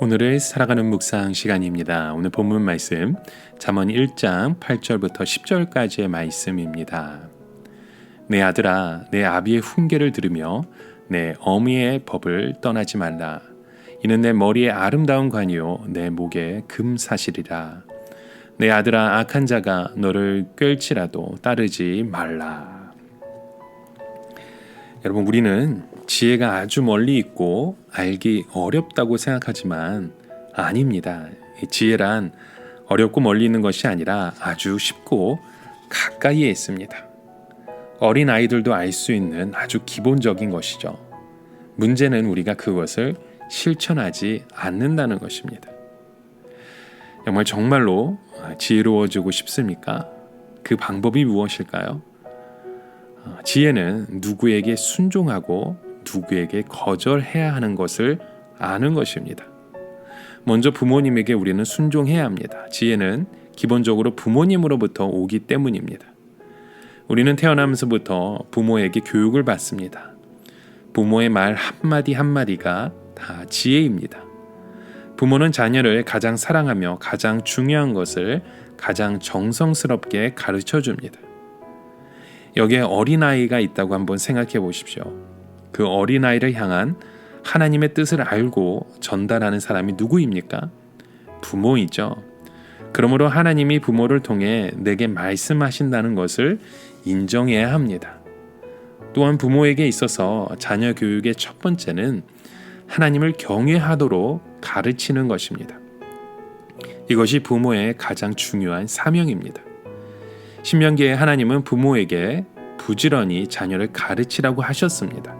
오늘을 살아가는 묵상 시간입니다. 오늘 본문 말씀 잠언 1장 8절부터 10절까지의 말씀입니다. 내 아들아, 내 아비의 훈계를 들으며 내 어미의 법을 떠나지 말라. 이는 내 머리에 아름다운 관이요 내 목에 금사실이라. 내 아들아, 악한 자가 너를 꿰을지라도 따르지 말라. 여러분, 우리는 지혜가 아주 멀리 있고 알기 어렵다고 생각하지만 아닙니다. 지혜란 어렵고 멀리 있는 것이 아니라 아주 쉽고 가까이에 있습니다. 어린 아이들도 알 수 있는 아주 기본적인 것이죠. 문제는 우리가 그것을 실천하지 않는다는 것입니다. 정말로 지혜로워지고 싶습니까? 그 방법이 무엇일까요? 지혜는 누구에게 순종하고 누구에게 거절해야 하는 것을 아는 것입니다. 먼저 부모님에게 우리는 순종해야 합니다. 지혜는 기본적으로 부모님으로부터 오기 때문입니다. 우리는 태어나면서부터 부모에게 교육을 받습니다. 부모의 말 한마디 한마디가 다 지혜입니다. 부모는 자녀를 가장 사랑하며 가장 중요한 것을 가장 정성스럽게 가르쳐 줍니다. 여기에 어린아이가 있다고 한번 생각해 보십시오. 그 어린아이를 향한 하나님의 뜻을 알고 전달하는 사람이 누구입니까? 부모이죠. 그러므로 하나님이 부모를 통해 내게 말씀하신다는 것을 인정해야 합니다. 또한 부모에게 있어서 자녀 교육의 첫 번째는 하나님을 경외하도록 가르치는 것입니다. 이것이 부모의 가장 중요한 사명입니다. 신명기에 하나님은 부모에게 부지런히 자녀를 가르치라고 하셨습니다.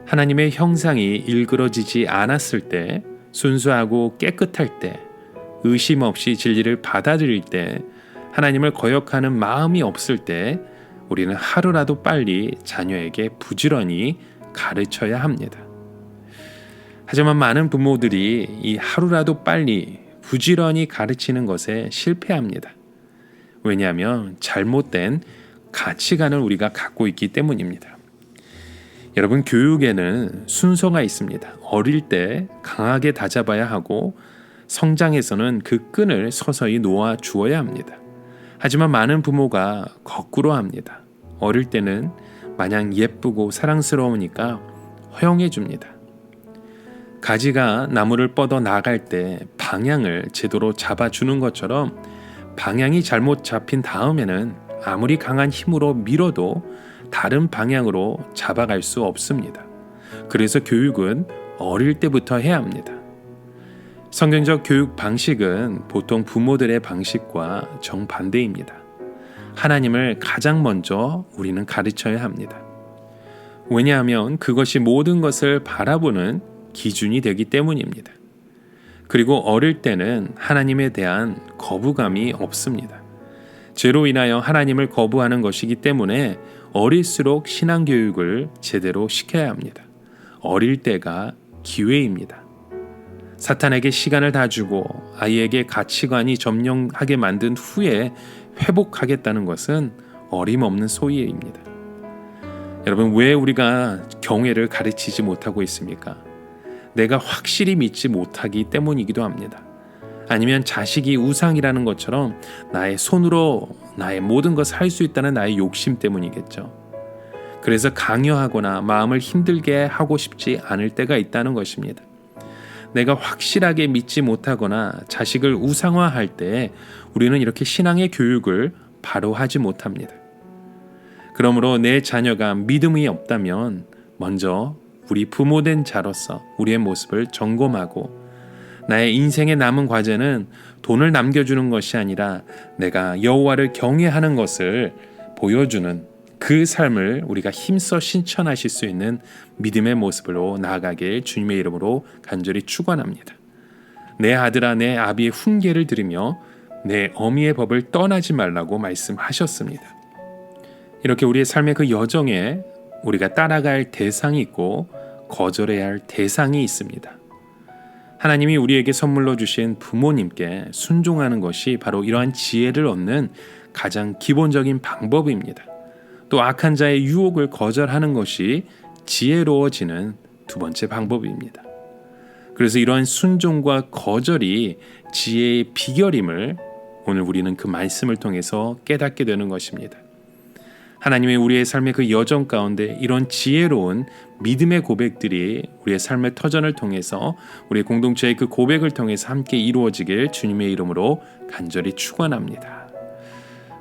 하나님의 형상이 일그러지지 않았을 때, 순수하고 깨끗할 때, 의심 없이 진리를 받아들일 때, 하나님을 거역하는 마음이 없을 때 우리는 하루라도 빨리 자녀에게 부지런히 가르쳐야 합니다. 하지만 많은 부모들이 이 하루라도 빨리 부지런히 가르치는 것에 실패합니다. 왜냐하면 잘못된 가치관을 우리가 갖고 있기 때문입니다. 여러분, 교육에는 순서가 있습니다. 어릴 때 강하게 다잡아야 하고 성장해서는 그 끈을 서서히 놓아 주어야 합니다. 하지만 많은 부모가 거꾸로 합니다. 어릴 때는 마냥 예쁘고 사랑스러우니까 허용해 줍니다. 가지가 나무를 뻗어 나갈 때 방향을 제대로 잡아주는 것처럼 방향이 잘못 잡힌 다음에는 아무리 강한 힘으로 밀어도 다른 방향으로 잡아갈 수 없습니다. 그래서 교육은 어릴 때부터 해야 합니다. 성경적 교육 방식은 보통 부모들의 방식과 정반대입니다. 하나님을 가장 먼저 우리는 가르쳐야 합니다. 왜냐하면 그것이 모든 것을 바라보는 기준이 되기 때문입니다. 그리고 어릴 때는 하나님에 대한 거부감이 없습니다. 죄로 인하여 하나님을 거부하는 것이기 때문에 어릴수록 신앙교육을 제대로 시켜야 합니다. 어릴 때가 기회입니다. 사탄에게 시간을 다 주고 아이에게 가치관이 점령하게 만든 후에 회복하겠다는 것은 어림없는 소리입니다. 여러분, 왜 우리가 경외를 가르치지 못하고 있습니까? 내가 확실히 믿지 못하기 때문이기도 합니다. 아니면 자식이 우상이라는 것처럼 나의 손으로 나의 모든 것을 할 수 있다는 나의 욕심 때문이겠죠. 그래서 강요하거나 마음을 힘들게 하고 싶지 않을 때가 있다는 것입니다. 내가 확실하게 믿지 못하거나 자식을 우상화할 때 우리는 이렇게 신앙의 교육을 바로 하지 못합니다. 그러므로 내 자녀가 믿음이 없다면 먼저 우리 부모된 자로서 우리의 모습을 점검하고, 나의 인생에 남은 과제는 돈을 남겨주는 것이 아니라 내가 여호와를 경외하는 것을 보여주는 그 삶을 우리가 힘써 실천하실 수 있는 믿음의 모습으로 나아가길 주님의 이름으로 간절히 축원합니다. 내 아들아, 내 아비의 훈계를 들으며 내 어미의 법을 떠나지 말라고 말씀하셨습니다. 이렇게 우리의 삶의 그 여정에 우리가 따라갈 대상이 있고 거절해야 할 대상이 있습니다. 하나님이 우리에게 선물로 주신 부모님께 순종하는 것이 바로 이러한 지혜를 얻는 가장 기본적인 방법입니다. 또 악한 자의 유혹을 거절하는 것이 지혜로워지는 두 번째 방법입니다. 그래서 이러한 순종과 거절이 지혜의 비결임을 오늘 우리는 그 말씀을 통해서 깨닫게 되는 것입니다. 하나님의 우리의 삶의 그 여정 가운데 이런 지혜로운 믿음의 고백들이 우리의 삶의 터전을 통해서 우리 공동체의 그 고백을 통해서 함께 이루어지길 주님의 이름으로 간절히 축원합니다.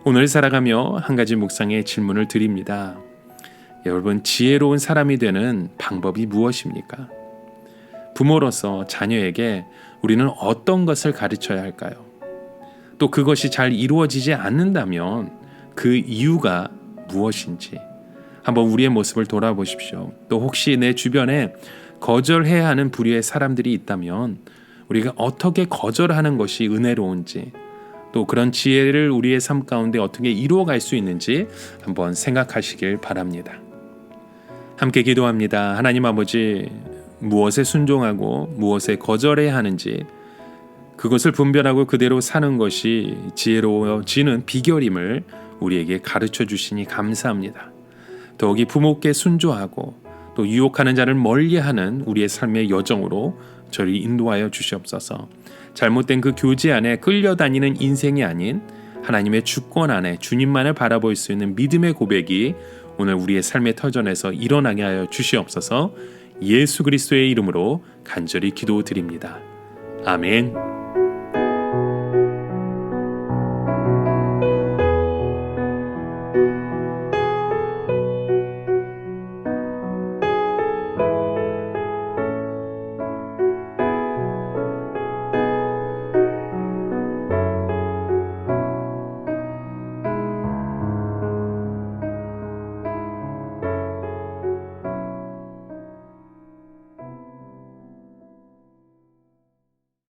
오늘 살아가며 한 가지 묵상의 질문을 드립니다. 여러분, 지혜로운 사람이 되는 방법이 무엇입니까? 부모로서 자녀에게 우리는 어떤 것을 가르쳐야 할까요? 또 그것이 잘 이루어지지 않는다면 그 이유가 무엇인지 한번 우리의 모습을 돌아보십시오. 또 혹시 내 주변에 거절해야 하는 부류의 사람들이 있다면 우리가 어떻게 거절하는 것이 은혜로운지, 또 그런 지혜를 우리의 삶 가운데 어떻게 이루어갈 수 있는지 한번 생각하시길 바랍니다. 함께 기도합니다. 하나님 아버지, 무엇에 순종하고 무엇에 거절해야 하는지 그것을 분별하고 그대로 사는 것이 지혜로워지는 비결임을 우리에게 가르쳐 주시니 감사합니다. 더욱이 부모께 순종하고 또 유혹하는 자를 멀리하는 우리의 삶의 여정으로 저를 인도하여 주시옵소서. 잘못된 그 교제 안에 끌려다니는 인생이 아닌 하나님의 주권 안에 주님만을 바라볼 수 있는 믿음의 고백이 오늘 우리의 삶의 터전에서 일어나게 하여 주시옵소서. 예수 그리스도의 이름으로 간절히 기도드립니다. 아멘.